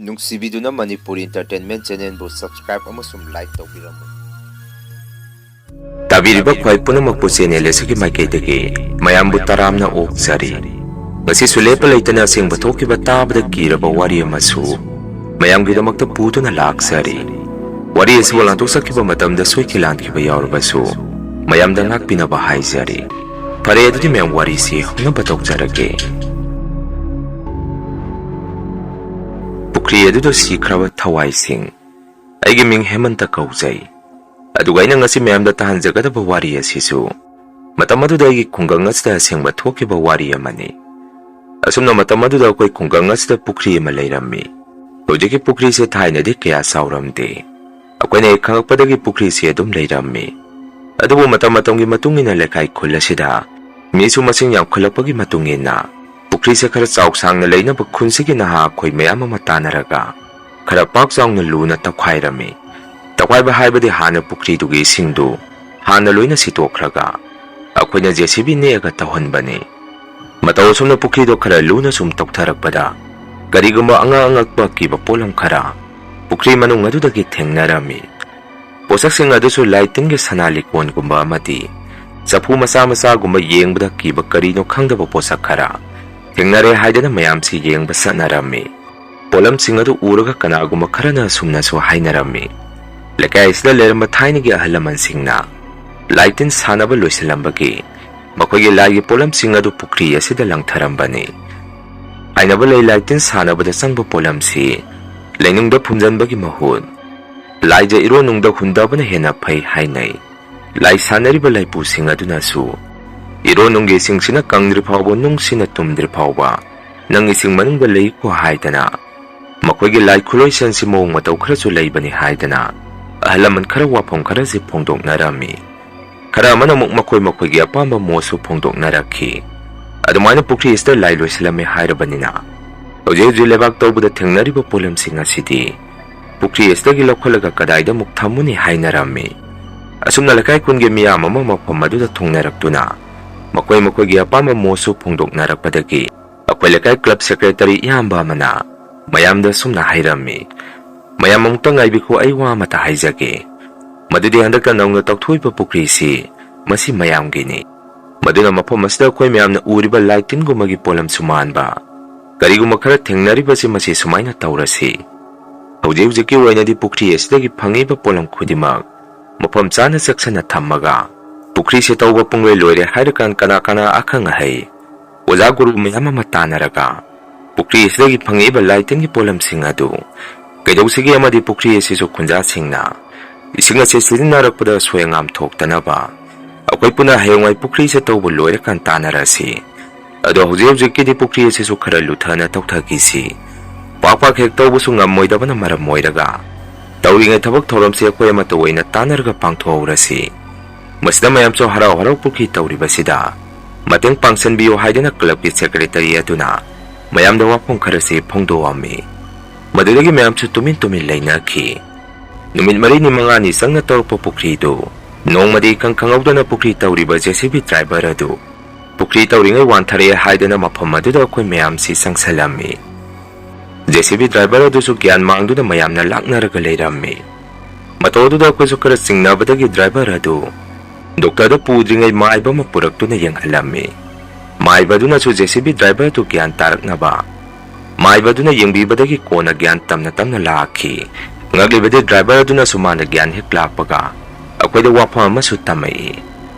ꯅꯨꯡꯁꯤꯕꯤꯗꯨꯅ Manipuri entertainment ꯆꯦꯅꯦꯜꯕꯨ subscribe ꯑꯃꯁꯨꯡ like ꯇꯧꯕꯤꯔꯝꯃꯨ꯫ ꯇꯥꯕꯤꯔꯤꯕ ꯈ꯭ꯋꯥꯏ ꯄꯨꯝꯅꯃꯛꯄꯨ ꯆꯦꯅꯦꯜ ꯑꯁꯤꯒꯤ ꯃꯥꯏꯀꯩꯗꯒꯤ ꯃꯌꯥꯝꯕꯨ ꯇꯔꯥꯝꯅ ꯑꯣꯛꯆꯔꯤ꯫ ꯉꯁꯤꯁꯨ ꯂꯦꯞꯄ ꯂꯩꯇꯅ ꯑꯁꯦꯡꯕ ꯊꯣꯛꯈꯤꯕ ꯇꯥꯕꯗ ꯀꯤꯔꯕ ꯋꯥꯔꯤ ꯑꯃꯁꯨ ꯃꯌꯥꯝꯒꯤꯗꯃꯛꯇ ꯄꯨꯗꯨꯅ ꯂꯥꯛꯆꯔꯤ꯫ ꯋꯥꯔꯤ ꯑꯁꯤꯕꯨ ꯂꯥꯟꯊꯣꯛꯆꯈꯤꯕ ꯃꯇꯝꯗ ꯁꯣꯏꯈꯤ ꯂꯥꯟꯈꯤꯕ ꯌꯥꯎꯔꯕꯁꯨ ꯃꯌꯥꯝꯗ ꯉꯥꯛꯄꯤꯅꯕ ꯍꯥꯏꯖꯔꯤ꯫ ꯐꯔꯦ ꯑꯗꯨꯗꯤ ꯃꯌꯥꯝ ꯋꯥꯔꯤꯁꯤ ꯍꯧꯅꯕ ꯇꯧꯖꯔꯒꯦ꯫ ꯄꯨꯈ꯭ꯔꯤ ꯑꯗꯨꯗ ꯁꯤꯈ꯭ꯔꯕ ꯊꯋꯥꯏꯁꯤꯡ꯫ ꯑꯩꯒꯤ ꯃꯤꯡ ꯍꯦꯃꯟꯇ ꯀꯧꯖꯩ꯫ ꯑꯗꯨꯒ ꯑꯩꯅ ꯉꯁꯤ ꯃꯌꯥꯝꯗ ꯇꯥꯍꯟꯖꯒꯗꯕ ꯋꯥꯔꯤ ꯑꯁꯤꯁꯨ ꯃꯇꯝ ꯑꯗꯨꯗ ꯑꯩꯒꯤ ꯈꯨꯡꯒꯪ ꯑꯁꯤꯗ ꯑꯁꯦꯡꯕ ꯊꯣꯛꯈꯤꯕ ꯋꯥꯔꯤ ꯑꯃꯅꯤ꯫ ꯑꯁꯨꯝꯅ ꯃꯇꯝ ꯑꯗꯨꯗ ꯑꯩꯈꯣꯏ ꯈꯨꯡꯒꯪ ꯑꯁꯤꯗ ꯄꯨꯈ꯭ꯔꯤ ꯑꯃ ꯂꯩꯔꯝꯃꯤ꯫ ꯍꯧꯖꯤꯛꯀꯤ ꯄꯨꯈ꯭ꯔꯤꯁꯦ ꯊꯥꯏꯅꯗꯤ ꯀꯌꯥ ꯆꯥꯎꯔꯝꯗꯦ꯫ ꯑꯩꯈꯣꯏꯅ ꯍꯦꯛ ꯈꯪꯉꯛꯄꯗꯒꯤ ꯄꯨꯈ꯭ꯔꯤꯁꯦ ꯑꯗꯨꯝ ꯂꯩꯔꯝꯃꯤ꯫ ꯑꯗꯨꯕꯨ ꯃꯇꯝꯒꯤ ꯃꯇꯨꯡ ꯏꯟꯅ ꯂꯩꯀꯥꯏ ꯈꯨꯜ ꯑꯁꯤꯗ ꯃꯤꯁꯨ ꯃꯁꯤꯡ ꯌꯥꯝꯈꯠꯂꯛꯄꯒꯤ ꯃꯇꯨꯡ ꯏꯟꯅ ꯄꯨꯈ꯭ꯔꯤꯁꯦ ꯈꯔ ꯆꯥꯎ ꯁꯥꯡꯅ ꯂꯩꯅꯕ ꯈꯨꯟꯁꯤꯒꯤ ꯅꯍꯥ ꯑꯩꯈꯣꯏ ꯃꯌꯥꯝ ꯑꯃ ꯇꯥꯟꯅꯔꯒ ꯈꯔ ꯄꯥꯛ ꯆꯥꯎꯅ ꯂꯨꯅ ꯇꯧꯈꯥꯏꯔꯝꯃꯤ꯫ ꯇꯧꯈꯥꯏꯕ ꯍꯥꯏꯕꯗꯤ ꯍꯥꯟꯅ ꯄꯨꯈ꯭ꯔꯤꯗꯨꯒꯤ ꯏꯁꯤꯡꯗꯨ ꯍꯥꯟꯅ ꯂꯣꯏꯅ ꯁꯤꯠꯇꯣꯛꯈ꯭ꯔꯒ ꯑꯩꯈꯣꯏꯅ JCB ꯅꯦꯛꯑꯒ ꯇꯧꯍꯟꯕꯅꯤ꯫ ꯃꯇꯧ ꯑꯁꯨꯝꯅ ꯄꯨꯈ꯭ꯔꯤꯗꯣ ꯈꯔ ꯂꯨꯅ ꯁꯨꯝ ꯇꯧꯊꯔꯛꯄꯗ ꯀꯔꯤꯒꯨꯝꯕ ꯑꯉꯛꯄ ꯀꯤꯕ ꯄꯣꯠꯂꯝ ꯈꯔ ꯄꯨꯈ꯭ꯔꯤ ꯃꯅꯨꯡ ꯑꯗꯨꯗꯒꯤ ꯊꯦꯡꯅꯔꯝꯃꯤ꯫ ꯄꯣꯠꯁꯛꯁꯤꯡ ꯑꯗꯨꯁꯨ ꯂꯥꯏ ꯇꯤꯟꯒꯤ ꯁꯅꯥ ꯂꯤꯛꯀꯣꯟꯒꯨꯝꯕ ꯑꯃꯗꯤ ꯆꯐꯨ ꯃꯆꯥꯒꯨꯝꯕ ꯌꯦꯡꯕꯗ ꯀꯤꯕ ꯀꯔꯤꯅꯣ ꯈꯪꯗꯕ ꯄꯣꯠꯁꯛ ꯈꯔ ꯊꯦꯡꯅꯔꯦ ꯍꯥꯏꯗꯅ ꯃꯌꯥꯝꯁꯤ ꯌꯦꯡꯕ ꯆꯠꯅꯔꯝꯃꯤ꯫ ꯄꯣꯠꯂꯝꯁꯤꯡ ꯑꯗꯨ ꯎꯔꯒ ꯀꯅꯥꯒꯨꯝꯕ ꯈꯔꯅ ꯑꯁꯨꯝꯅꯁꯨ ꯍꯥꯏꯅꯔꯝꯃꯤ꯫ ꯂꯩꯀꯥꯏ ꯑꯁꯤꯗ ꯂꯩꯔꯝꯕ ꯊꯥꯏꯅꯒꯤ ꯑꯍꯜ ꯂꯃꯟꯁꯤꯡꯅ ꯂꯥꯏ ꯇꯤꯟ ꯁꯥꯟꯅꯕ ꯂꯣꯏꯁꯤꯜꯂꯝꯕꯒꯤ ꯃꯈꯣꯏꯒꯤ ꯂꯥꯏꯒꯤ ꯄꯣꯠꯂꯝꯁꯤꯡ ꯑꯗꯨ ꯄꯨꯈ꯭ꯔꯤ ꯑꯁꯤꯗ ꯂꯪꯊꯔꯝꯕꯅꯤ꯫ ꯍꯥꯏꯅꯕ ꯂꯩ ꯂꯥꯏ ꯇꯤꯟ ꯁꯥꯟꯅꯕꯗ ꯆꯪꯕ ꯄꯣꯠꯂꯝꯁꯤ ꯂꯩꯅꯨꯡꯗ ꯐꯨꯝꯖꯤꯟꯕꯒꯤ ꯃꯍꯨꯠ ꯂꯥꯏꯖ ꯏꯔꯣꯟꯅꯨꯡꯗ ꯍꯨꯟꯗꯕꯅ ꯍꯦꯟꯅ ꯐꯩ ꯍꯥꯏꯅꯩ꯫ ꯂꯥꯏ ꯁꯥꯟꯅꯔꯤꯕ ꯂꯩꯄꯨꯁꯤꯡ ꯑꯗꯨꯅꯁꯨ ꯏꯔꯣꯟꯅꯨꯡꯒꯤ ꯏꯁꯤꯡꯁꯤꯅ ꯀꯪꯗ꯭ꯔꯤ ꯐꯥꯎꯕ ꯅꯨꯡꯁꯤꯅ ꯇꯨꯝꯗ꯭ꯔꯤ ꯐꯥꯎꯕ ꯅꯪ ꯏꯁꯤꯡ ꯃꯅꯨꯡꯗ ꯂꯩꯀꯣ ꯍꯥꯏꯗꯅ ꯃꯈꯣꯏꯒꯤ ꯂꯥꯏ ꯈꯨꯂꯣꯏꯁꯟꯁꯤ ꯃꯑꯣꯡ ꯃꯇꯧ ꯈꯔꯁꯨ ꯂꯩꯕꯅꯤ ꯍꯥꯏꯗꯅ ꯑꯍꯜ ꯂꯃꯟ ꯈꯔ ꯋꯥꯐꯝ ꯈꯔꯁꯤ ꯐꯣꯡꯗꯣꯛꯅꯔꯝꯃꯤ꯫ ꯈꯔ ꯑꯃꯅ ꯑꯃꯨꯛ ꯃꯈꯣꯏꯒꯤ ꯑꯄꯥꯝꯕ ꯃꯣꯠꯁꯨ ꯐꯣꯡꯗꯣꯛꯅꯔꯛꯈꯤ꯫ ꯑꯗꯨꯃꯥꯏꯅ ꯄꯨꯈ꯭ꯔꯤ ꯑꯁꯤꯗ ꯂꯥꯏ ꯂꯣꯏꯁꯤꯜꯂꯝꯃꯤ ꯍꯥꯏꯔꯕꯅꯤꯅ ꯍꯧꯖꯤꯛ ꯂꯩꯕꯥꯛ ꯇꯧꯕꯗ ꯊꯦꯡꯅꯔꯤꯕ ꯄꯣꯠꯂꯝꯁꯤꯡ ꯑꯁꯤꯗꯤ ꯄꯨꯈ꯭ꯔꯤ ꯑꯁꯤꯗꯒꯤ ꯂꯧꯈꯠꯂꯒ ꯀꯗꯥꯏꯗ ꯑꯃꯨꯛ ꯊꯝꯃꯨꯅꯤ ꯍꯥꯏꯅꯔꯝꯃꯤ꯫ ꯑꯁꯨꯝꯅ ꯂꯩꯀꯥꯏ ꯈꯨꯟꯒꯤ ꯃꯤꯌꯥꯝ ꯑꯃ ꯃꯐꯝ ꯑꯗꯨꯗ ꯊꯨꯡꯅꯔꯛꯇꯨꯅ ꯃꯈꯣꯏꯒꯤ ꯑꯄꯥꯝꯕ ꯃꯣꯠꯁꯨ ꯐꯣꯡꯗꯣꯛꯅꯔꯛꯄꯗꯒꯤ ꯑꯩꯈꯣꯏ ꯂꯩꯀꯥꯏ ꯀ꯭ꯂꯕ ꯁꯦꯀ꯭ꯔꯦꯇꯔꯤ ꯏꯌꯥꯝꯕ ꯑꯃꯅ ꯃꯌꯥꯝꯗ ꯁꯨꯝꯅ ꯍꯥꯏꯔꯝꯃꯤ꯫ ꯃꯌꯥꯝ ꯑꯃꯨꯛꯇ ꯉꯥꯏꯕꯤꯈꯣ, ꯑꯩ ꯋꯥ ꯑꯃꯇ ꯍꯥꯏꯖꯒꯦ꯫ ꯃꯗꯨꯗꯤ ꯍꯟꯗꯛꯇ ꯅꯧꯅ ꯇꯧꯊꯣꯛꯏꯕ ꯄꯨꯈ꯭ꯔꯤꯁꯤ ꯃꯁꯤ ꯃꯌꯥꯝꯒꯤꯅꯤ꯫ ꯃꯗꯨꯅ ꯃꯐꯝ ꯑꯁꯤꯗ ꯑꯩꯈꯣꯏ ꯃꯌꯥꯝꯅ ꯎꯔꯤꯕ ꯂꯥꯏ ꯇꯤꯟꯒꯨꯝꯕꯒꯤ ꯄꯣꯠꯂꯝꯁꯨ ꯃꯥꯟꯕ ꯀꯔꯤꯒꯨꯝꯕ ꯈꯔ ꯊꯦꯡꯅꯔꯤꯕꯁꯤ ꯃꯁꯤ ꯁꯨꯃꯥꯏꯅ ꯇꯧꯔꯁꯤ꯫ ꯍꯧꯖꯤꯛꯀꯤ ꯑꯣꯏꯅꯗꯤ ꯄꯨꯈ꯭ꯔꯤ ꯑꯁꯤꯗꯒꯤ ꯐꯪꯉꯤꯕ ꯄꯣꯠꯂꯝ ꯈꯨꯗꯤꯡꯃꯛ ꯃꯐꯝ ꯆꯥꯅ ꯆꯦꯛꯁꯤꯟꯅ ꯊꯝꯃꯒ ꯄꯨꯈ꯭ꯔꯤꯁꯤ ꯇꯧꯕ ꯄꯨꯡꯂꯣꯏ ꯂꯣꯏꯔꯦ ꯍꯥꯏꯔꯀꯥꯟ ꯀꯅꯥ ꯑꯈꯪ ꯑꯍꯩ ꯑꯣꯖꯥ ꯒꯨꯔꯨ ꯃꯌꯥꯝ ꯑꯃ ꯇꯥꯟꯅꯔꯒ ꯄꯨꯈ꯭ꯔꯤ ꯑꯁꯤꯗꯒꯤ ꯐꯪꯉꯤꯕ ꯂꯥꯏ ꯇꯤꯟꯒꯤ ꯄꯣꯠꯂꯝꯁꯤꯡ ꯑꯗꯨ ꯀꯩꯗꯧꯁꯤꯒꯦ ꯑꯃꯗꯤ ꯄꯨꯈ꯭ꯔꯤ ꯑꯁꯤꯁꯨ ꯈꯨꯟꯖꯥꯁꯤꯡꯅ ꯏꯁꯤꯡ ꯑꯁꯤ ꯁꯤꯖꯤꯟꯅꯔꯛꯄꯗ ꯑꯁꯣꯏ ꯑꯉꯥꯝ ꯊꯣꯛꯇꯅꯕ ꯑꯩꯈꯣꯏ ꯄꯨꯟꯅ ꯍꯌꯦꯡꯋꯥꯏ ꯄꯨꯈ꯭ꯔꯤꯁꯦ ꯇꯧꯕ ꯂꯣꯏꯔꯀꯥꯟ ꯇꯥꯟꯅꯔꯁꯤ꯫ ꯑꯗꯣ ꯍꯧꯖꯤꯛꯀꯤꯗꯤ ꯄꯨꯈ꯭ꯔꯤ ꯑꯁꯤꯁꯨ ꯈꯔ ꯂꯨꯊꯅ ꯇꯧꯊꯈꯤꯁꯤ꯫ ꯄꯥꯛ ꯍꯦꯛ ꯇꯧꯕꯁꯨ ꯉꯝꯃꯣꯏꯗꯕꯅ ꯃꯔꯝ ꯑꯣꯏꯔꯒ ꯇꯧꯔꯤꯉꯩ ꯊꯕꯛ ꯊꯧꯔꯝꯁꯤ ꯑꯩꯈꯣই ꯑꯃꯠꯇ ꯑꯣꯏꯅ ꯇꯥꯟꯅꯔꯒ ꯄꯥꯡꯊꯣꯛꯍꯧꯔꯁꯤ꯫ ꯃꯁꯤꯗ ꯃꯌꯥꯝꯁꯨ ꯍꯔꯥꯎ ꯄꯨꯈ꯭ꯔꯤ ꯇꯧꯔꯤꯕꯁꯤꯗ ꯃꯇꯦꯡ ꯄꯥꯡꯁꯤꯟꯕꯤꯌꯨ ꯍꯥꯏꯗꯅ ꯀ꯭ꯂꯕꯀꯤ ꯁꯦꯀ꯭ꯔꯦꯇꯔꯤ ꯑꯗꯨꯅ ꯃꯌꯥꯝꯗ ꯋꯥꯐꯝ ꯈꯔꯁꯤ ꯐꯣꯡꯗꯣꯛꯑꯝꯃꯤ꯫ ꯃꯗꯨꯗꯒꯤ ꯃꯌꯥꯝꯁꯨ ꯇꯨꯃꯤꯟ ꯂꯩꯅꯈꯤ꯫ ꯅꯨꯃꯤꯠ 4-5 ꯆꯪꯅ ꯇꯧꯔꯛꯄ ꯄꯨꯈ꯭ꯔꯤꯗꯨ ꯅꯣꯡꯃꯗꯤ ꯏꯈꯪ ꯈꯪꯍꯧꯗꯅ ꯄꯨꯈ꯭ꯔꯤ ꯇꯧꯔꯤꯕ JCB ꯗ꯭ꯔꯥꯏꯚꯔ ꯑꯗꯨ ꯄꯨꯈ꯭ꯔꯤ ꯇꯧꯔꯤꯉꯩ ꯋꯥꯟꯊꯔꯛꯑꯦ ꯍꯥꯏꯗꯅ ꯃꯐꯝ ꯑꯗꯨꯗ ꯑꯩꯈꯣꯏ ꯃꯌꯥꯝꯁꯤ ꯆꯪꯁꯤꯜꯂꯝꯃꯤ꯫ JCB ꯗ꯭ꯔꯥꯏꯚꯔ ꯑꯗꯨꯁꯨ ꯒ꯭ꯌꯥꯟ ꯃꯥꯡꯗꯨꯅ ꯃꯌꯥꯝꯅ ꯂꯥꯛꯅꯔꯒ ꯂꯩꯔꯝꯃꯤ꯫ ꯃꯇꯧ ꯑꯗꯨꯗ ꯑꯩꯈꯣꯏꯁꯨ ꯈꯔ ꯆꯤꯡꯅꯕꯗꯒꯤ ꯗ꯭ꯔꯥꯏꯚꯔ ꯑꯗꯨ ꯗꯣꯛꯇꯔꯗ ꯄꯨꯗ꯭ꯔꯤꯉꯩ ꯃꯥꯏꯕ ꯑꯃ ꯄꯨꯔꯛꯇꯨꯅ ꯌꯦꯡꯍꯜꯂꯝꯃꯤ꯫ ꯃꯥꯏꯕ ꯑꯗꯨꯅꯁꯨ JCB ꯗ꯭ꯔꯥꯏꯚꯔ ꯑꯗꯨ ꯒ꯭ꯌꯥꯟ ꯇꯥꯔꯛꯅꯕ ꯃꯥꯏꯕ ꯑꯗꯨꯅ ꯌꯦꯡꯕꯤꯕꯗꯒꯤ ꯀꯣꯟꯅ ꯒ꯭ꯌꯥꯟ ꯇꯞꯅ ꯂꯥꯛꯈꯤ꯫ ꯉꯛꯂꯤꯕꯗꯤ ꯗ꯭ꯔꯥꯏꯚꯔ ꯑꯗꯨꯅꯁꯨ ꯃꯥꯅ ꯒ꯭ꯌꯥꯟ ꯍꯦꯛ ꯂꯥꯛꯄꯒ ꯑꯩꯈꯣꯏꯗ ꯋꯥꯐꯝ ꯑꯃꯁꯨ ꯇꯝꯃꯛꯏ꯫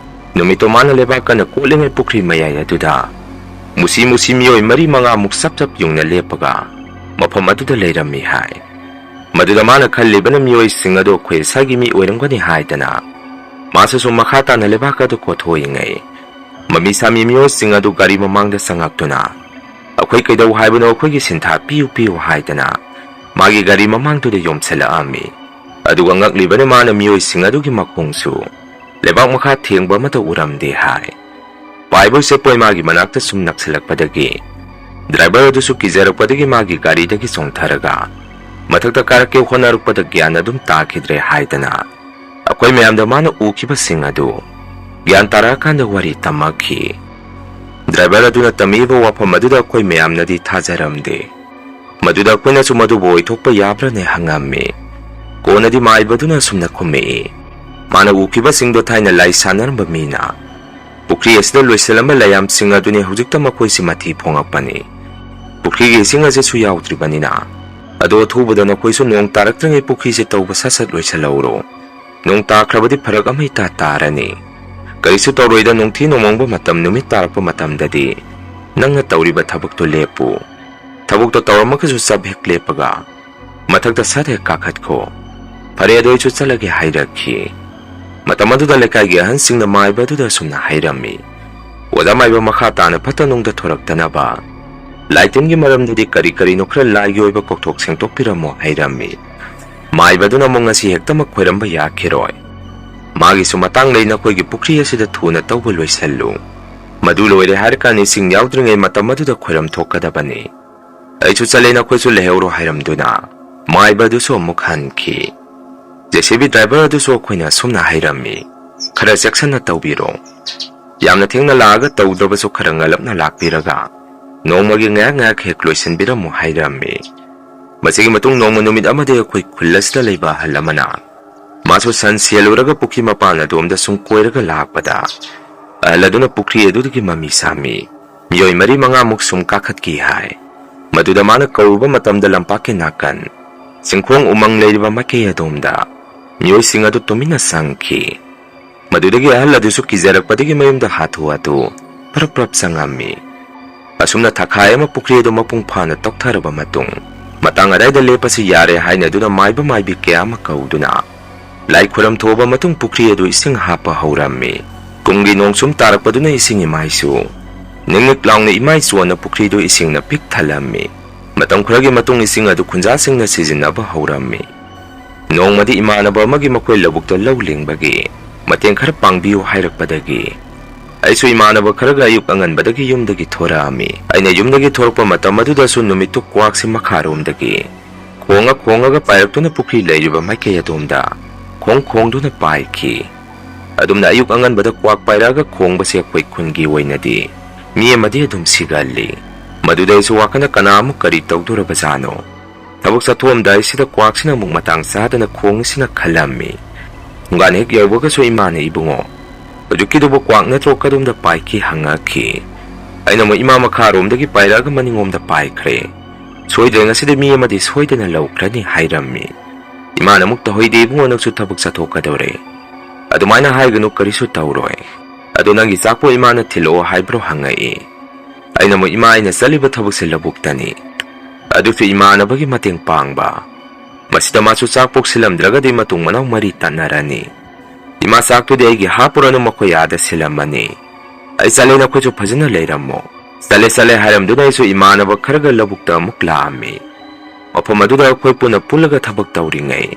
ꯅꯨꯃꯤꯠꯇꯣ ꯃꯥꯅ ꯂꯩꯕꯥꯛ ꯀꯟꯅ ꯀꯣꯠꯂꯤꯉꯩ ꯄꯨꯈ꯭ꯔꯤ ꯃꯌꯥꯏ ꯑꯗꯨꯗ ꯃꯨꯁꯤ ꯃꯤꯑꯣꯏ 4-5 ꯆꯞ ꯌꯨꯡꯅ ꯂꯦꯞꯄꯒ ꯃꯐꯝ ꯑꯗꯨꯗ ꯂꯩꯔꯝꯃꯤ ꯍꯥꯏ꯫ ꯃꯗꯨꯗ ꯃꯥꯅ ꯈꯜꯂꯤꯕꯅ ꯃꯤꯑꯣꯏꯁꯤꯡ ꯑꯗꯨ ꯑꯩꯈꯣꯏ ꯏꯁꯥꯒꯤ ꯃꯤ ꯑꯣꯏꯔꯝꯒꯅꯤ ꯍꯥꯏꯗꯅ ꯃꯥꯁꯨ ꯃꯈꯥ ꯇꯥꯅ ꯂꯩꯕꯥꯛ ꯑꯗꯨ ꯀꯣꯠꯊꯣꯛꯏꯉꯩ ꯃꯃꯤ ꯁꯥꯃꯤ ꯃꯤꯑꯣꯏꯁꯤꯡ ꯑꯗꯨ ꯒꯥꯔꯤ ꯃꯃꯥꯡꯗ ꯆꯪꯉꯛꯇꯨꯅ ꯑꯩꯈꯣꯏ ꯀꯩꯗꯧ ꯍꯥꯏꯕꯅꯣ, ꯑꯩꯈꯣꯏꯒꯤ ꯁꯤꯟꯊꯥ ꯄꯤꯌꯨ ꯍꯥꯏꯗꯅ ꯃꯥꯒꯤ ꯒꯥꯔꯤ ꯃꯃꯥꯡꯗꯨꯗ ꯌꯣꯝꯁꯤꯜꯂꯛꯑꯝꯃꯤ꯫ ꯑꯗꯨꯒ ꯉꯛꯂꯤꯕꯅ ꯃꯥꯅ ꯃꯤꯑꯣꯏꯁꯤꯡ ꯑꯗꯨꯒꯤ ꯃꯈꯣꯡꯁꯨ ꯂꯩꯕꯥꯛ ꯃꯈꯥ ꯊꯦꯡꯕ ꯑꯃꯠꯇ ꯎꯔꯝꯗꯦ ꯍꯥꯏ꯫ ꯄꯥꯏꯕ ꯎꯆꯦꯛꯄꯣꯏ ꯃꯥꯒꯤ ꯃꯅꯥꯛꯇ ꯁꯨꯝ ꯅꯛꯁꯤꯜꯂꯛꯄꯗꯒꯤ ꯗ꯭ꯔꯥꯏꯚꯔ ꯑꯗꯨꯁꯨ ꯀꯤꯖꯔꯛꯄꯗꯒꯤ ꯃꯥꯒꯤ ꯒꯥꯔꯤꯗꯒꯤ ꯆꯣꯡꯊꯔꯒ ꯃꯊꯛꯇ ꯀꯥꯔꯛꯀꯦ ꯍꯣꯠꯅꯔꯛꯄꯗ ꯒ꯭ꯌꯥꯟ ꯑꯗꯨꯝ ꯇꯥꯈꯤꯗ꯭ꯔꯦ ꯍꯥꯏꯗꯅ ꯑꯩꯈꯣꯏ ꯃꯌꯥꯝꯗ ꯃꯥꯅ ꯎꯈꯤꯕꯁꯤꯡ ꯑꯗꯨ ꯒ꯭ꯌꯥꯟ ꯇꯥꯔꯛꯑꯀꯥꯟꯗ ꯋꯥꯔꯤ ꯇꯝꯃꯛꯈꯤ꯫ ꯗ꯭ꯔꯥꯏꯚꯔ ꯑꯗꯨꯅ ꯇꯝꯃꯤꯕ ꯋꯥꯐꯝ ꯑꯗꯨꯗ ꯑꯩꯈꯣꯏ ꯃꯌꯥꯝꯅꯗꯤ ꯊꯥꯖꯔꯝꯗꯦ꯫ Maduda ako'y madubo ithokpa yabrane hangami. Konadi maibaduna sumna khumei. Mana ukibasingdo thaina lai sanaramba mina. Pukri asida loisalamba layamsing aduni hujikta mako'y si mati phongakpani. Pukrigi ising ase yaudribanina. Ado thubada nako'ysu nong taraktrangay pukrisi tawba sasat loisalauro. Nong takrabadi pharag amay tatarani. Karisu tawroida nong tinumongba matam numit tarakpa matamdadi. Nang natawriba thabukto lepu. Thabukto tawramakasu sabhek lepaga. Mathagta sadhe kakhat ko. Pare ado'y chutsalagi hairakhi. Matamaduda lekaygi ahansing na maibaduda sumna hairami. Wada maiba makhatana patanongda thoraktanaba. Laitingi maramdadi kari nukra laigi oiba kokthok sengtokpiramo hairami. Maibaduna mo ngasi hekta makhoiramba yakiroi. Magi sumatang lay na ko'y pukri asida thuna tawba loisallu. Madu loire harkani sing yaudringay matamaduda khoiram thokadabani. Ay chutsalay na ko'y su leheuro hairamduna. Maibaduso mukhanki. JCB driver aduso ako'y sumna hairami. Khara section na tawbiro. Yamna thengna laaga tawdabaso khara ngalap na lakpiraga. Nongmagi ngak hek loisanbiramo hairami. Masigi matung nongma numit amade ako'y kullasda layba halamana. Maso san siyaluraga pukri mapana doomda sungkoiraga lakpada. Ahaladuna pukri edudagi mamisami. Miyoy mari mga muksum kakat kihay. Maduda mana kauba matamda lampakinakan. Singkong umang layba makaya doomda. Miyoy singado tumina sangki. Madudagi ahaladuso kizarak padigi mayumda hatu-hatu. Paraprap sangami. Asumna takaya mapukri edo mapungpana toktaraba matung. Matang adayda lepasi yare haina duna maiba maibi kaya makauduna. Lai kuram thoba matung pukri edo ising hapa haurami. Kunggi nongsum tarakpa duna ising imaisu. Ningik lang na imaisu na pukri edo ising na pik thalami. Matang kuragi matung ising ado kunjasing na sizinaba haurami. Nong madi imanaba magi makoy labukta lawling bagi. Mateng karapang biyo hairakpadagi. Aisu imanaba karaga ayuk angan badagi yumdagi thorami. Aina yumdagi thorpa matamaduda su numitu kwaaksi makharumdagi. Konga ga payakto na pukri layriba maikaya domda. Kong do na paiki. Adum na ayuk angan badak kwaak payraga kong basi ako'y kungi wainadi. Miya madi adum sigali. Maduda isu wakana kanamu kari tawdura bazano. Tabuk sa tuwam dahil sida kwaak sina mong matang sada na kong sina kalami. Ngan hek yarwaga su imana ibungo. Pajukidubo kwak na trokadum da paiki hangaki. Ay na mo imamakarom dagi payraga maningom da paikre. Soyda nga sida miya madi soyda na lawkra ni hairami. Imana mukta hoyde ibungo nagsutabog sa tokadore. Adumay na haigano karisu tawroy. Ado nang isakpo imana tilo haibro hangai. Ay na mo imay na saliba tabog sa labuktani. Ado fi imana bagi mating pangba. Masita masusakpok silam draga di matung manaw marita narani. Imasakto di ay gihapura ng makoyada sila mani. Ay salay na ko so pazina layram mo. Sale haram doon ay so imana ba karaga labukta muklaami. Mapamaduda ako'y punapulaga tabag tawringay.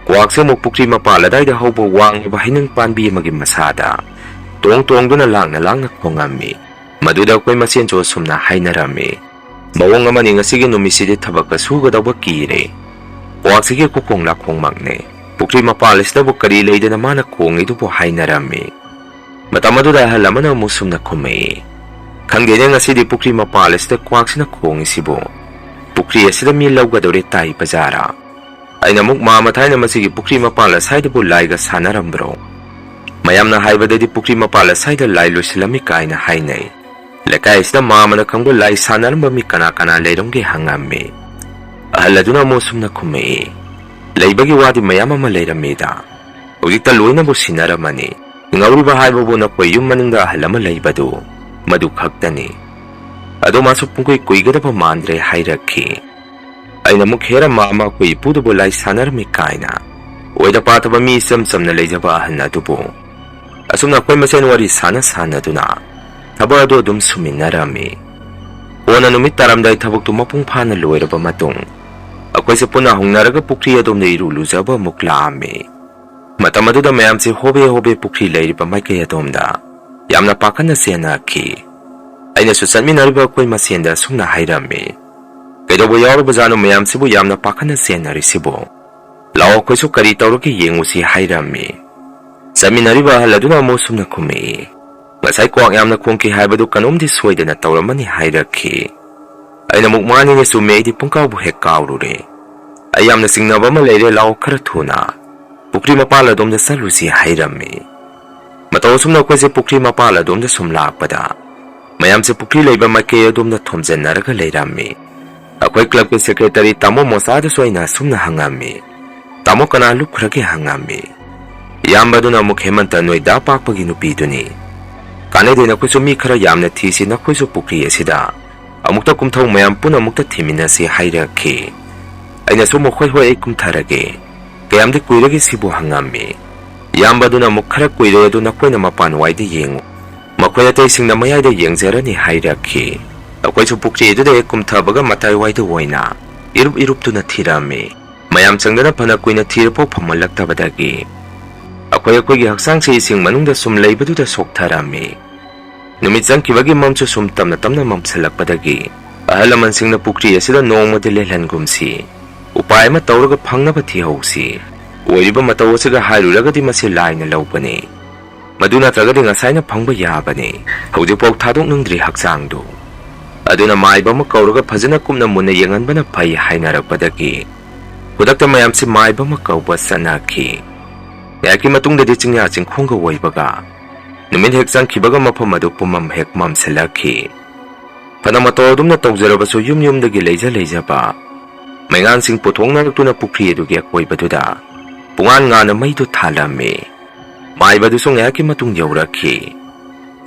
Kuwag sa mukpukri mapala dahil dahaw po wang ibahin ng panbi maging masada. Tuong doon na lang na kongami. Maduda ako'y masiyanso sumnahay na rami. Mawang nga mani nga sige numisidi tabag kasuga daw bakire. Kuwag sige kukong lakong magne. Pukri mapalis na bukarilay din naman akong ito po hay narami. Matamado dahil halaman ang musum na kumay. Kangganya nga si di pukri mapalis na kuwag sinakong isibo. Pukri asida milaw ga daw tayo pazara. Ay namuk mamatay naman sige pukri mapalas hay di po lay ga sana rambro. Mayam na hay ba di pukri mapalas hay da laylo sila mikay na hay nay. Lakay sida mamanakang ba lay sana ramba mikana layrong gihangami. Ahala doon ang musum na kumay. Laibagi wadi mayama malayramida. Ugik taloy na po sinaramani. Ngawri bahay mo po na po yung maningga halama laibado. Madukagtani. Ado masuk pong ko'y gada pa mandre hayraki. Ay namukhera mama ko'y pudo po lay sanarami kaina. Uway na pata pa mi isam-sam na layjabahan na po. Asum na ko'y masenwari sana doon na. Taba ado adum suminarami. Una numit taramday tabog tumapong panaloy ra pa matong. Ako'y sa punahong naraga pukri adom na iruluza ba muklaami. Matamado da mayam si hobe pukri layri pa may kaya domda. Yam napakan na siya na ki. Ay nasusan mi nariba ako'y masiyanda sung na hayrami. Kaya daw yaro bazano mayam si bu yam napakan na siya na risibo. Lao ako'y so karitaw ro ki yengu si hayrami. Sa mi nariba halado na musum na kumi. Masay ko ang yam na kung ki haibado kanom di swayda na tawraman ni hayraki. ꯑꯩꯅ ꯑꯃꯨꯛ ꯃꯥꯅꯤꯅꯦ ꯆꯨꯝꯃꯦ ꯑꯩꯗꯤ ꯄꯨꯡꯀꯥꯎꯕꯨ ꯍꯦꯛ ꯀꯥꯎꯔꯨꯔꯦ ꯑꯩ ꯌꯥꯝꯅ ꯆꯤꯡꯅꯕ ꯑꯃ ꯂꯩꯔꯦ ꯂꯥꯛꯑꯣ ꯈꯔ ꯊꯨꯅ ꯄꯨꯈ꯭ꯔꯤ ꯃꯄꯥꯜ ꯑꯗꯣꯝꯗ ꯆꯠꯂꯨꯁꯤ ꯍꯥꯏꯔꯝꯃꯤ ꯃꯇꯧ ꯑꯁꯨꯝꯅ ꯑꯩꯈꯣꯏꯁꯦ ꯄꯨꯈ꯭ꯔꯤ ꯃꯄꯥꯜ ꯑꯗꯣꯝꯗ ꯁꯨꯝ ꯂꯥꯛꯄꯗ ꯃꯌꯥꯝꯁꯦ ꯄꯨꯈ꯭ꯔꯤ ꯂꯩꯕ ꯃꯥꯏꯀꯩ ꯑꯗꯣꯝꯗ ꯊꯣꯝꯖꯤꯟꯅꯔꯒ ꯂꯩꯔꯝꯃꯤ ꯑꯩꯈꯣꯏ ꯀ꯭ꯂꯕꯀꯤ ꯁꯦꯀ꯭ꯔꯦꯇꯔꯤ ꯇꯥꯃꯣ ꯃꯣꯆꯥꯗꯁꯨ ꯑꯩꯅ ꯑꯁꯨꯝꯅ ꯍꯪꯉꯝꯃꯤ ꯇꯥꯃꯣ ꯀꯅꯥ ꯂꯨꯞꯈ꯭ꯔꯒꯦ ꯍꯪꯉꯝꯃꯤ ꯏꯌꯥꯝꯕ ꯑꯗꯨꯅ ꯑꯃꯨꯛ ꯍꯦꯃꯟꯇ ꯅꯣꯏꯗꯥ ꯄꯥꯛꯄꯒꯤ ꯅꯨꯄꯤꯗꯨꯅꯤ ꯀꯥꯟꯅꯗꯦ ꯅꯈꯣꯏꯁꯨ ꯃꯤ ꯈꯔ ꯌꯥꯝꯅ ꯊꯤꯁꯤ ꯅꯈꯣꯏꯁꯨ ꯄꯨꯈ꯭ꯔꯤ ꯑꯁꯤꯗ ꯑꯃꯨꯛꯇ ꯀꯨꯝꯊꯧ ꯃꯌꯥꯝ ꯄꯨꯟꯅ ꯑꯃꯨꯛꯇ ꯊꯤꯃꯤꯟꯅꯁꯤ ꯍꯥꯏꯔꯛꯈꯤ ꯑꯩꯅꯁꯨ ꯃꯈꯣꯏ ꯍꯣꯏ ꯑꯩ ꯀꯨꯝꯊꯔꯒꯦ ꯀꯌꯥꯝꯗꯤ ꯀꯨꯏꯔꯒꯦ ꯁꯤꯕꯨ ꯍꯪꯉꯝꯃꯤ ꯏꯌꯥꯝꯕ ꯑꯗꯨꯅ ꯑꯃꯨꯛ ꯈꯔ ꯀꯨꯏꯔꯦ ꯑꯗꯨ ꯅꯈꯣꯏꯅ ꯃꯄꯥꯟ ꯋꯥꯏꯗ ꯌꯦꯡꯉꯨ ꯃꯈꯣꯏ ꯑꯇꯩꯁꯤꯡꯅ ꯃꯌꯥꯏꯗ ꯌꯦꯡꯖꯔꯅꯤ ꯍꯥꯏꯔꯛꯈꯤ ꯑꯩꯈꯣꯏꯁꯨ ꯄꯨꯈ꯭ꯔꯤ ꯑꯗꯨꯗ ꯍꯦꯛ ꯀꯨꯝꯊꯕꯒ ꯃꯇꯥꯏꯋꯥꯏꯗ ꯑꯣꯏꯅ ꯏꯔꯨꯞꯇꯨꯅ ꯊꯤꯔꯝꯃꯤ ꯃꯌꯥꯝ ꯆꯪꯗꯅ ꯐꯅ ꯀꯨꯏꯅ ꯊꯤꯔꯐꯥꯎ ꯐꯝꯍꯜꯂꯛꯇꯕꯗꯒꯤ ꯑꯩꯈꯣꯏꯒꯤ ꯍꯛꯆꯥꯡꯁꯦ ꯏꯁꯤꯡ ꯃꯅꯨꯡꯗ ꯁꯨꯝ ꯂꯩꯕꯗꯨꯗ ꯁꯣꯛꯊꯔꯝꯃꯤ ꯅꯨꯃꯤꯠ ꯆꯪꯈꯤꯕꯒꯤ ꯃꯝꯁꯨ ꯁꯨꯝ ꯇꯞꯅ ꯇꯞꯅ ꯃꯝꯁꯤꯜꯂꯛꯄꯗꯒꯤ ꯑꯍꯜ ꯂꯃꯟꯁꯤꯡꯅ ꯄꯨꯈ꯭ꯔꯤ ꯑꯁꯤꯗ ꯅꯣꯡꯃꯗꯤ ꯂꯦꯜꯍꯟꯒꯨꯝꯁꯤ ꯎꯄꯥꯏ ꯑꯃ ꯇꯧꯔꯒ ꯐꯪꯅꯕ ꯊꯤꯍꯧꯁꯤ ꯑꯣꯏꯔꯤꯕ ꯃꯇꯧ ꯑꯁꯤꯒ ꯍꯥꯏꯔꯨꯔꯒꯗꯤ ꯃꯁꯤ ꯂꯥꯏꯅ ꯂꯧꯕꯅꯤ ꯃꯗꯨ ꯅꯠꯇ꯭ꯔꯒꯗꯤ ꯉꯁꯥꯏꯅ ꯐꯪꯕ ꯌꯥꯕꯅꯤ ꯍꯧꯖꯤꯛꯐꯥꯎ ꯊꯥꯗꯣꯛꯅꯤꯡꯗ꯭ꯔꯤ ꯍꯛꯆꯥꯡꯗꯨ ꯑꯗꯨꯅ ꯃꯥꯏꯕ ꯑꯃ ꯀꯧꯔꯒ ꯐꯖꯅ ꯀꯨꯞꯅ ꯃꯨꯟꯅ ꯌꯦꯡꯍꯟꯕꯅ ꯐꯩ ꯍꯥꯏꯅꯔꯛꯄꯗꯒꯤ ꯈꯨꯗꯛꯇ ꯃꯌꯥꯝꯁꯤ ꯃꯥꯏꯕ ꯑꯃ ꯀꯧꯕ ꯆꯠꯅꯈꯤ ꯉꯥꯏꯍꯥꯛꯀꯤ ꯃꯇꯨꯡꯗꯗꯤ ꯆꯤꯡꯌꯥ ꯆꯤꯡꯈꯣꯡꯒ ꯑꯣꯏꯕꯒ ꯅꯨꯃꯤꯠ ꯍꯦꯛ ꯆꯪꯈꯤꯕꯒ ꯃꯐꯝ ꯑꯗꯨ ꯄꯨꯝꯃꯝ ꯍꯦꯛ ꯃꯝꯁꯤꯜꯂꯛꯈꯤ ꯐꯅ ꯃꯇꯧ ꯑꯗꯨꯝꯅ ꯇꯧꯖꯔꯕꯁꯨ ꯌꯨꯝꯗꯒꯤ ꯂꯩꯖꯕ ꯃꯩꯉꯥꯟꯁꯤꯡ ꯄꯨꯊꯣꯛꯅꯔꯛꯇꯨꯅ ꯄꯨꯈ꯭ꯔꯤ ꯑꯗꯨꯒꯤ ꯑꯀꯣꯏꯕꯗꯨꯗ ꯄꯨꯡꯉꯥꯟ ꯉꯥꯟꯅ ꯃꯩꯗꯨ ꯊꯥꯜꯂꯝꯃꯤ ꯃꯥꯏꯕꯗꯨꯁꯨ ꯉꯥꯏꯍꯥꯛꯀꯤ ꯃꯇꯨꯡ ꯌꯧꯔꯛꯈꯤ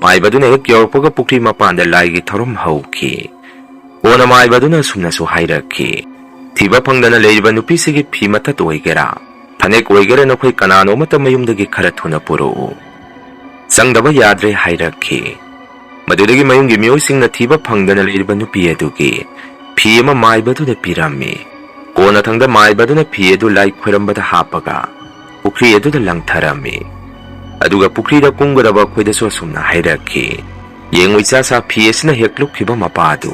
ꯃꯥꯏꯕꯗꯨꯅ ꯍꯦꯛ ꯌꯧꯔꯛꯄꯒ ꯄꯨꯈ꯭ꯔꯤ ꯃꯄꯥꯟꯗ ꯂꯥꯏꯒꯤ ꯊꯧꯔꯝ ꯍꯧꯈꯤ ꯀꯣꯟꯅ ꯃꯥꯏꯕꯗꯨꯅ ꯑꯁꯨꯝꯅꯁꯨ ꯍꯥꯏꯔꯛꯈꯤ ꯊꯤꯕ ꯐꯪꯗꯅ ꯂꯩꯔꯤꯕ ꯅꯨꯄꯤꯁꯤꯒꯤ ꯐꯤ ꯃꯇꯠ ꯑꯣꯏꯒꯦꯔꯥ ꯐꯅꯦꯛ ꯑꯣꯏꯒꯦꯔꯥ ꯅꯈꯣꯏ ꯀꯅꯥꯅꯣꯃꯇ ꯃꯌꯨꯝꯗꯒꯤ ꯈꯔ ꯊꯨꯅ ꯄꯨꯔꯛꯎ ꯆꯪꯗꯕ ꯌꯥꯗ꯭ꯔꯦ ꯍꯥꯏꯔꯛꯈꯤ ꯃꯗꯨꯗꯒꯤ ꯃꯌꯨꯝꯒꯤ ꯃꯤꯑꯣꯏꯁꯤꯡꯅ ꯊꯤꯕ ꯐꯪꯗꯅ ꯂꯩꯔꯤꯕ ꯅꯨꯄꯤ ꯑꯗꯨꯒꯤ ꯐꯤ ꯑꯃ ꯃꯥꯏꯕꯗꯨꯗ ꯄꯤꯔꯝꯃꯤ ꯀꯣꯟꯅꯊꯪꯗ ꯃꯥꯏꯕꯗꯨꯅ ꯐꯤ ꯑꯗꯨ ꯂꯥꯏ ꯈꯣꯏꯔꯝꯕꯗ ꯍꯥꯞꯄꯒ ꯄꯨꯈ꯭ꯔꯤ ꯑꯗꯨꯗ ꯂꯪꯊꯔꯝꯃꯤ ꯑꯗꯨꯒ ꯄꯨꯈ꯭ꯔꯤꯗ ꯀꯨꯝꯒꯗꯕ ꯑꯩꯈꯣꯏꯗꯁꯨ ꯑꯁꯨꯝꯅ ꯍꯥꯏꯔꯛꯈꯤ ꯌꯦꯡꯉꯨ ꯏꯆꯥ ꯐꯤ ꯑꯁꯤꯅ ꯍꯦꯛ ꯂꯨꯞꯈꯤꯕ ꯃꯄꯥꯗꯨ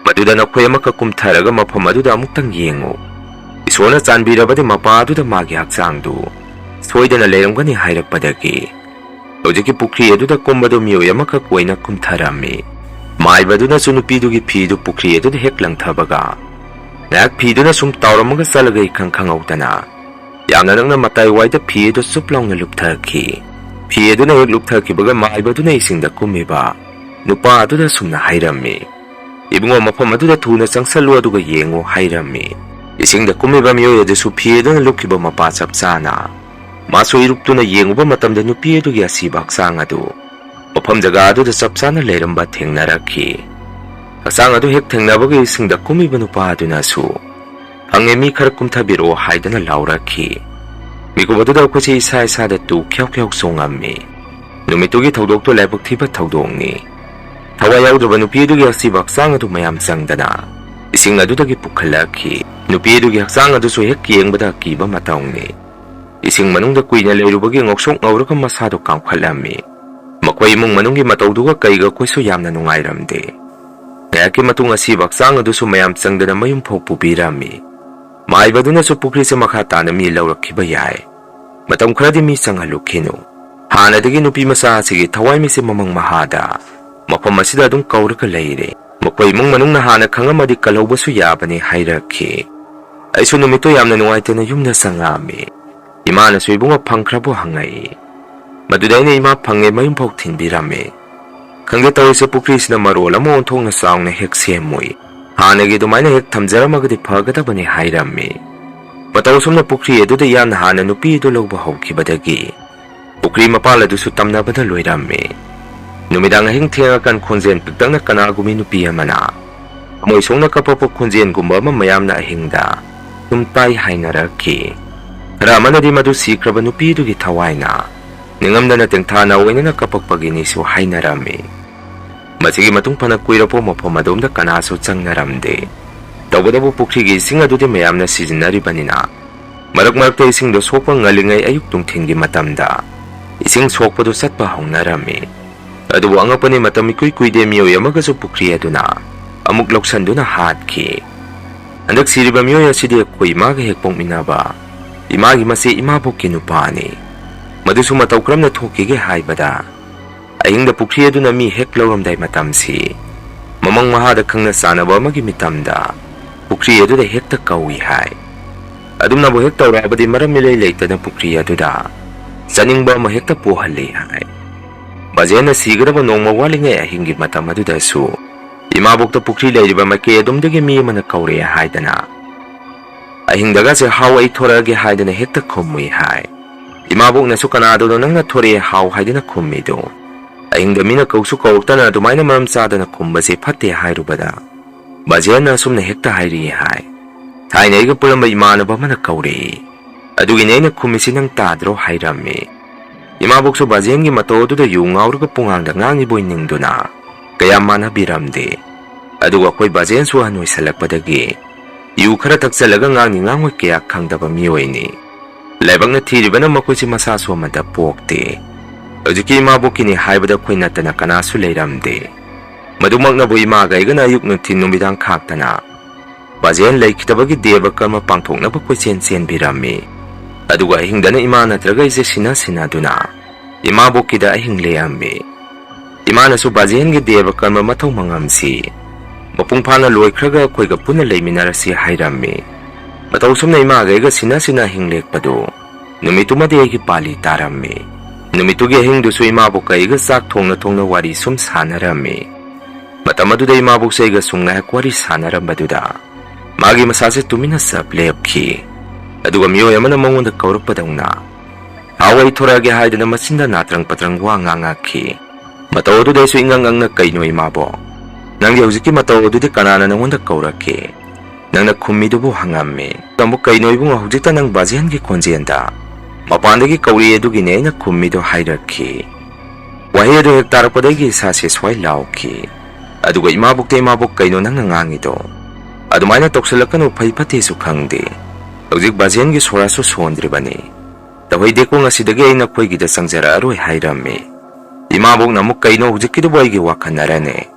ꯃꯗꯨꯗ ꯅꯈꯣꯏ ꯑꯃꯈꯛ ꯀꯨꯝꯊꯔꯒ ꯃꯐꯝ ꯑꯗꯨꯗ ꯑꯃꯨꯛꯇꯪ ꯌꯦꯡꯉꯨ ꯏꯁꯣꯔꯅ ꯆꯥꯟꯕꯤꯔꯕꯗꯤ ꯃꯄꯥ ꯑꯗꯨꯗ ꯃꯥꯒꯤ ꯍꯛꯆꯥꯡꯗꯨ ꯁꯣꯏꯗꯅ ꯂꯩꯔꯝꯒꯅꯤ ꯍꯥꯏꯔꯛꯄꯗꯒꯤ ꯍꯧꯖꯤꯛꯀꯤ ꯄꯨꯈ꯭ꯔꯤ ꯑꯗꯨꯗ ꯀꯨꯝꯕꯗꯨ ꯃꯤꯑꯣꯏ ꯑꯃꯈꯛ ꯑꯣꯏꯅ ꯀꯨꯝꯊꯔꯝꯃꯤ ꯃꯥꯏꯕꯗꯨꯅꯁꯨ ꯅꯨꯄꯤꯗꯨꯒꯤ ꯐꯤꯗꯨ ꯄꯨꯈ꯭ꯔꯤ ꯑꯗꯨꯗ ꯍꯦꯛ ꯂꯪꯊꯕꯒ ꯉꯥꯏꯍꯥꯛ ꯐꯤꯗꯨꯅ ꯁꯨꯝ ꯇꯥꯎꯔꯝꯃꯒ ꯆꯠꯂꯒ ꯏꯈꯪ ꯈꯪꯍꯧꯗꯅ ꯌꯥꯝꯅ ꯅꯛꯅ ꯃꯇꯥꯏꯋꯥꯏꯗ ꯐꯤ ꯑꯗꯨ ꯆꯨꯞ ꯂꯥꯎꯅ ꯂꯨꯞꯊꯈꯤ ꯐꯤ ꯑꯗꯨꯅ ꯍꯦꯛ ꯂꯨꯞꯊꯈꯤꯕꯒ ꯃꯥꯏꯕꯗꯨꯅ ꯏꯁꯤꯡꯗ ꯀꯨꯝꯃꯤꯕ ꯅꯨꯄꯥ ꯑꯗꯨꯗ ꯁꯨꯝꯅ ꯍꯥꯏꯔꯝꯃꯤ ꯏꯕꯨꯡꯉꯣ ꯃꯐꯝ ꯑꯗꯨꯗ ꯊꯨꯅ ꯆꯪꯁꯜꯂꯨ ꯑꯗꯨꯒ ꯌꯦꯡꯉꯨ ꯍꯥꯏꯔꯝꯃꯤ ꯏꯁꯤꯡꯗ ꯀꯨꯝꯃꯤꯕ ꯃꯤꯑꯣꯏ ꯑꯗꯨꯁꯨ ꯐꯤ ꯑꯗꯨꯅ ꯂꯨꯞꯈꯤꯕ ꯃꯄꯥ ꯆꯞ ꯆꯥꯅ ꯃꯥꯁꯨ ꯏꯔꯨꯞꯇꯨꯅ ꯌꯦꯡꯉꯨꯕ ꯃꯇꯝꯗ ꯅꯨꯄꯤ ꯑꯗꯨꯒꯤ ꯑꯁꯤꯕ ꯍꯛꯆꯥꯡ ꯑꯗꯨ ꯃꯐꯝ ꯖꯒꯥ ꯑꯗꯨꯗ ꯆꯞ ꯆꯥꯅ ꯂꯩꯔꯝꯕ ꯊꯦꯡꯅꯔꯛꯈꯤ ꯍꯛꯆꯥꯡ ꯑꯗꯨ ꯍꯦꯛ ꯊꯦꯡꯅꯕꯒ ꯏꯁꯤꯡꯗ ꯀꯨꯝꯃꯤꯕ ꯅꯨꯄꯥ ꯑꯗꯨꯅꯁꯨ ꯐꯪꯉꯦ ꯃꯤ ꯈꯔ ꯀꯨꯝꯊꯕꯤꯔꯛꯑꯣ ꯍꯥꯏꯗꯅ ꯂꯥꯎꯔꯛꯈꯤ ꯃꯤꯀꯨꯞ ꯑꯗꯨꯗ ꯑꯩꯈꯣꯏꯁꯦ ꯏꯁꯥꯗ ꯇꯨ ꯈ꯭ꯌꯥꯎ ꯆꯣꯡꯉꯝꯃꯤ ꯅꯨꯃꯤꯠꯇꯨꯒꯤ ꯊꯧꯗꯣꯛꯇꯨ ꯂꯥꯏꯕꯛ ꯊꯤꯕ ꯊꯧꯗꯣꯛꯅꯤ ꯊꯋꯥꯏ ꯌꯥꯎꯗ꯭ꯔꯕ ꯅꯨꯄꯤ ꯑꯗꯨꯒꯤ ꯑꯁꯤꯕ ꯍꯛꯆꯥꯡ ꯑꯗꯨ ꯃꯌꯥꯝ ꯆꯪꯗꯅ ꯏꯁꯤꯡ ꯑꯗꯨꯗꯒꯤ ꯄꯨꯈꯠꯂꯛꯈꯤ ꯅꯨꯄꯤ ꯑꯗꯨꯒꯤ ꯍꯛꯆꯥꯡ ꯑꯗꯨꯁꯨ ꯍꯦꯛ ꯌꯦꯡꯕꯗ ꯑꯀꯤꯕ ꯃꯇꯧꯅꯤ ꯏꯁꯤꯡ ꯃꯅꯨꯡꯗ ꯀꯨꯏꯅ ꯂꯩꯔꯨꯕꯒꯤ ꯉꯧꯁꯣꯛ ꯉꯧꯔꯒ ꯃꯁꯥꯗꯨ ꯀꯥꯝꯈꯠꯂꯝꯃꯤ ꯃꯈꯣꯏ ꯏꯃꯨꯡ ꯃꯅꯨꯡꯒꯤ ꯃꯇꯧꯗꯨꯒ ꯀꯩꯒ ꯑꯩꯈꯣꯏꯁꯨ ꯌꯥꯝꯅ ꯅꯨꯡꯉꯥꯏꯔꯝꯗꯦ ꯉꯥꯏꯍꯥꯛꯀꯤ ꯃꯇꯨꯡ ꯑꯁꯤꯕ ꯍꯛꯆꯥꯡ ꯑꯗꯨꯁꯨ ꯃꯌꯥꯝ ꯆꯪꯗꯅ ꯃꯌꯨꯝ ꯐꯥꯎ ꯄꯨꯕꯤꯔꯝꯃꯤ ꯃꯥꯏꯕꯗꯨꯅꯁꯨ ꯄꯨꯈ꯭ꯔꯤꯁꯦ ꯃꯈꯥ ꯇꯥꯅ ꯃꯤ ꯂꯧꯔꯛꯈꯤꯕ ꯌꯥꯏ ꯃꯇꯝ ꯈꯔꯗꯤ ꯃꯤ ꯆꯪꯍꯜꯂꯨꯈꯤꯅꯨ ꯍꯥꯟꯅꯗꯒꯤ ꯅꯨꯄꯤ ꯃꯆꯥ ꯑꯁꯤꯒꯤ ꯊꯋꯥꯏꯃꯤꯁꯦ ꯃꯃꯪ ꯃꯍꯥꯗ ꯃꯐꯝ ꯑꯁꯤꯗ ꯑꯗꯨꯝ ꯀꯧꯔꯒ ꯂꯩꯔꯦ ꯃꯈꯣꯏ ꯏꯃꯨꯡ ꯃꯅꯨꯡꯅ ꯍꯥꯟꯅ ꯈꯪꯉꯝꯃꯗꯤ ꯀꯜꯍꯧꯕꯁꯨ ꯌꯥꯕꯅꯤ ꯍꯥꯏꯔꯛꯈꯤ ꯑꯩꯁꯨ ꯅꯨꯃꯤꯠꯇꯨ ꯌꯥꯝꯅ ꯅꯨꯡꯉꯥꯏꯇꯅ ꯌꯨꯝꯗ ꯆꯪꯉꯛꯑꯝꯃꯤ ꯏꯃꯥꯅꯁꯨ ꯏꯕꯨꯡꯉꯣ ꯐꯪꯈ꯭ꯔꯕꯣ ꯍꯪꯉꯛꯏ ꯃꯗꯨꯗ ꯑꯩꯅ ꯏꯃꯥ ꯐꯪꯉꯦ ꯃꯌꯨꯝ ꯐꯥꯎ ꯊꯤꯟꯕꯤꯔꯝꯃꯦ ꯈꯪꯗꯦ ꯇꯧꯔꯤꯁꯦ ꯄꯨꯈ꯭ꯔꯤꯁꯤꯅ ꯃꯔꯣꯜ ꯑꯃ ꯑꯣꯟꯊꯣꯛꯅ ꯆꯥꯎꯅ ꯍꯦꯛ ꯁꯦꯝꯃꯨꯏ ꯍꯥꯟꯅꯒꯤ ꯑꯗꯨꯃꯥꯏꯅ ꯍꯦꯛ ꯊꯝꯖꯔꯝꯃꯒꯗꯤ ꯐꯒꯗꯕꯅꯤ ꯍꯥꯏꯔꯝꯃꯤ ꯃꯇꯧ ꯑꯁꯨꯝꯅ ꯄꯨꯈ꯭ꯔꯤ ꯑꯗꯨꯗ ꯌꯥꯝꯅ ꯍꯥꯟꯅ ꯅꯨꯄꯤ ꯑꯗꯨ ꯂꯧꯕ ꯍꯧꯈꯤꯕꯗꯒꯤ ꯄꯨꯈ꯭ꯔꯤ ꯃꯄꯥꯜ ꯑꯗꯨꯁꯨ ꯇꯝꯅꯕꯗ ꯂꯣꯏꯔꯝꯃꯤ ꯅꯨꯃꯤꯗꯥꯡ ꯑꯍꯤꯡ ꯊꯦꯡꯉꯀꯥꯟ ꯈꯣꯟꯖꯦꯜ ꯄꯤꯛꯇꯛꯅ ꯀꯅꯥꯒꯨꯝꯕꯤ ꯅꯨꯄꯤ ꯑꯃꯅ ꯊꯃꯣꯏ ꯁꯣꯛꯅ ꯀꯞꯄꯛꯄ ꯈꯣꯟꯖꯦꯜꯒꯨꯝꯕ ꯑꯃ ꯃꯌꯥꯝꯅ ꯑꯍꯤꯡꯗ ꯁꯨꯝ ꯇꯥꯏ ꯍꯥꯏꯅꯔꯛꯈꯤ ꯈꯔ ꯑꯃꯅꯗꯤ ꯃꯗꯨ ꯁꯤꯈ꯭ꯔꯕ ꯅꯨꯄꯤꯗꯨꯒꯤ ꯊꯋꯥꯏꯅ ꯅꯤꯡꯉꯝꯗꯅ ꯇꯦꯡꯊꯥꯅ ꯑꯣꯏꯅꯅ ꯀꯞꯄꯛꯄꯒꯤꯅꯤꯁꯨ ꯍꯥꯏꯅꯔꯝꯃꯤ ꯃꯁꯤꯒꯤ ꯃꯇꯨꯡ ꯐꯅ ꯀꯨꯏꯔꯛꯄ ꯃꯐꯝ ꯑꯗꯣꯝꯗ ꯀꯅꯥꯁꯨ ꯆꯪꯅꯔꯝꯗꯦ ꯇꯧꯕꯇꯕꯨ ꯄꯨꯈ꯭ꯔꯤꯒꯤ ꯏꯁꯤꯡ ꯑꯗꯨꯗꯤ ꯃꯌꯥꯝꯅ ꯁꯤꯖꯤꯟꯅꯔꯤꯕꯅꯤꯅ ꯃꯔꯛ ꯃꯔꯛꯇ ꯏꯁꯤꯡꯗꯣ ꯁꯣꯛꯄ ꯉꯜꯂꯤꯉꯩ ꯑꯌꯨꯛ ꯅꯨꯡꯊꯤꯟꯒꯤ ꯃꯇꯝꯗ ꯏꯁꯤꯡ ꯁꯣꯛꯄꯗꯨ ꯆꯠꯄ ꯍꯧꯅꯔꯝꯃꯤ ꯑꯗꯨꯕꯨ ꯑꯉꯛꯄꯅꯤ ꯃꯇꯝ ꯏꯀꯨꯏ ꯀꯨꯏꯗꯦ ꯃꯤꯑꯣꯏ ꯑꯃꯒꯁꯨ ꯄꯨꯈ꯭ꯔꯤ ꯑꯗꯨꯅ ꯑꯃꯨꯛ ꯂꯧꯁꯟꯗꯨꯅ ꯍꯥꯠꯈꯤ ꯍꯟꯗꯛ ꯁꯤꯔꯤꯕ ꯃꯤꯑꯣꯏ ꯑꯁꯤꯗꯤ ꯑꯩꯈꯣꯏ ꯏꯃꯥꯒ ꯍꯦꯛ ꯄꯣꯛꯃꯤꯟꯅꯕ ꯏꯃꯥꯒꯤ ꯃꯆꯦ ꯏꯃꯥꯕꯣꯛꯀꯤ ꯅꯨꯄꯥꯅꯤ ꯃꯗꯨꯁꯨ ꯃꯇꯧ ꯀꯔꯝꯅ ꯊꯣꯛꯈꯤꯒꯦ ꯍꯥꯏꯕꯗ ꯑꯍꯤꯡꯗ ꯄꯨꯈ꯭ꯔꯤ ꯑꯗꯨꯅ ꯃꯤ ꯍꯦꯛ ꯂꯧꯔꯝꯗꯥꯏ ꯃꯇꯝꯁꯤ Mamang mahada khangna sanaba amagi mitamda pukri aduda hekta kawi hai. Adumna bo hekta urabadi maram milay leitana pukri aduda chaningba ama hekta pohalli hai. Bajena sigraba nongma walingai ahingi matam aduda su imabokta pukri leiriba maike adumdagi mi amana kaure haidana ahingdaga se haw ai thorage haidana hekta khumui hai. Imabokna su kanado nangna thore haw haidana khummido ahingda mina kausu kautana adumaina maram chadana khumbase phatte hairubada bajena sumna hekta hairi hai. Thaina iga pulamba imanaba mana kaure adugi neina khumisi nang tadro hairami. Imaboksu bajengi matoduda yu ngawruga pungangda ngangi boiningduna kaya mana biramde aduga koi bajen su hanoi salakpadagi yu khara takchalaga ngangi ngangoi kaya khangdaba miyoini laibakna thiribana makoisi masa su amada pokte Ojiki imabokini haibada koi natana kanasu leiramde madumakna bo imaga igana ayukna tinumidang khaktana bajen laikitabagi deva karma pangthoknaba koi chen birami aduga ahingdana ima natraga ise sina duna imabokida ahing leammi imana su bajengi deva karma mathau mangamsi mapung phana loikhraga koiga puna leiminarasi hairammi matau sumna imaga iga sina hinglekpadu numitumadi agi pali tarammi numitugi ahingdusu imaboka iga sak thongna wari sum sanarammi matamaduda imaboksa iga sungnahak wari sanarambaduda magi masase tumina sap lepki aduga miyoy amana mangonda kaurakpadawna awai thorage haidana masinda natrang patrang wa ngangakhi matau aduda isu ingangang kaino imabo nanggi hujiki matau adudi kanana nangonda kaurakhi nangna khummidubu hangammi tambu kaino ibunga hujikta nang bajihangi khonjenda mapandagi kauri adugi neina khummidu hairakhi wahi adu hek tarakpadagi sase swai laukhi aduga imabok kaino nangna ngangido adumaina toksalakanu phaiphate su khangde hujik bajengi sorasu sondribani tawai deko ngasidagi aina khoigida sangjara aroi hairammi imabok namuk kaino hujikkidu boigi wakhanarane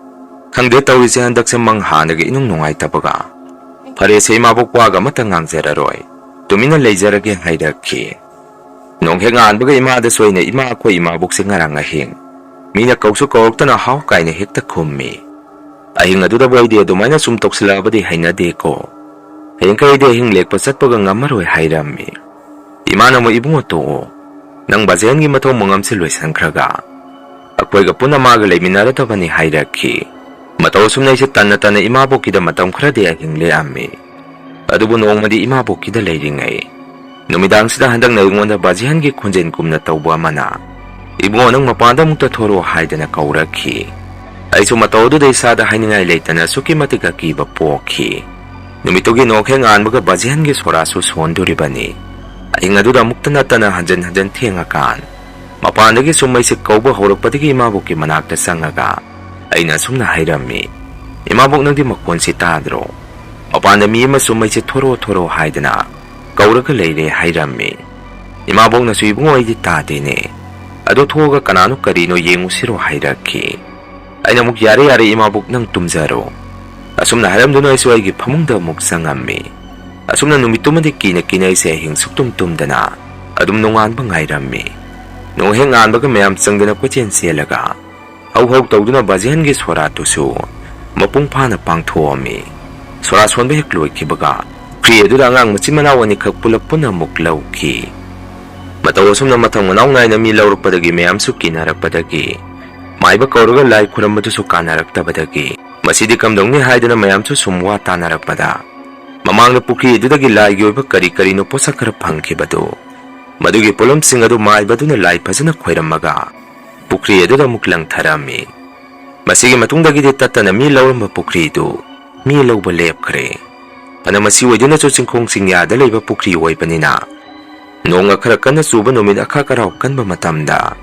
khangde tawise handakse manghanagi inung nungai tabaga phare se imabok waga mata ngangjara tumina leijarage hairakhi nonghenga anbaga imada soina ima khoi imabok se ngaranga hing mina kausu kawaktana haw kaina hekta khummi ahing aduda boide adumaina sum toksilabadi hainade ko hengkaide hing lekpa satpaga ngamaroi hairammi imana mo ibungo to nang bajengi mathau mangamse loisankhraga akoiga puna maga leiminaradabani hairakhi matau sumnaise tanna imabokida matam khrade ahing leammi adubu nongmadi imabokida leiringai numidangsida handak na ingonda bajihangi khonjen kumna tawba mana ibungo nang mapanda mukta thoro haidana kaurakhi aisu mataudu dei sada hainingai leitana suki matiga kiba pokhi numitogi nokheng anbaga bajihangi sorasu sonduribani ahingaduda muktana tana hanjan thengakan mapandagi sumaise kauba horakpadagi imabokki manakta sangaga aina sumna hairammi imabok nangdi makonsi tadro mapanda mi ama sumaise thoro haidana kauraga leire hairammi imabok na su ibungo aidi tadene ado thoga kanano karino yengusiro hairakhi aina muk yare imabok nang tumjaro asumna haramduna isu aigi phamungda muk sangammi asumna numitumadi kina ise hing suktumdana adum nongan bangairammi noheng anbaga mayam changdana kochen selaga hau tawduna bajihangi soratusu mapung phana pangthoami sora sonbe hekloi kibaga kriyeduda ngang machimanaw ani khak pulapuna muklauki mataw sumna mathang manaw ngai na mi lawrukpadagi mayam su kinarakpadagi maiba kauruga lai khurambadu su kanaraktabadagi masidi kamdongni haidana mayam su sumwa tanarakpada mamangna pukri edudagi lai gyoiba kari no posakhara phangkhibadu madugi pulam singadu maibaduna lai phajana khoiramaga pukri eduda muklang tharami masigi matungdagi tattana mi lawramba pukri du mi lawba lepkhre pana masi oiduna chu chingkhong singyada leiba pukri oibanina nonga khara kana chuba numit akha karau kanba matamda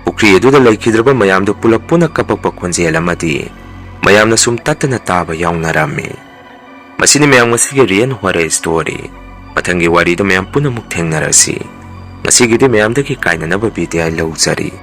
pukri eduda laikhidraba mayamdu pulap puna kapakpa khonjel amadi mayamna sum tattana taba yaunarami masini mayam masigi rian hore story mathangi wari da mayam puna muk thengnarasi masigi de mayam dagi kainanaba bidya laujari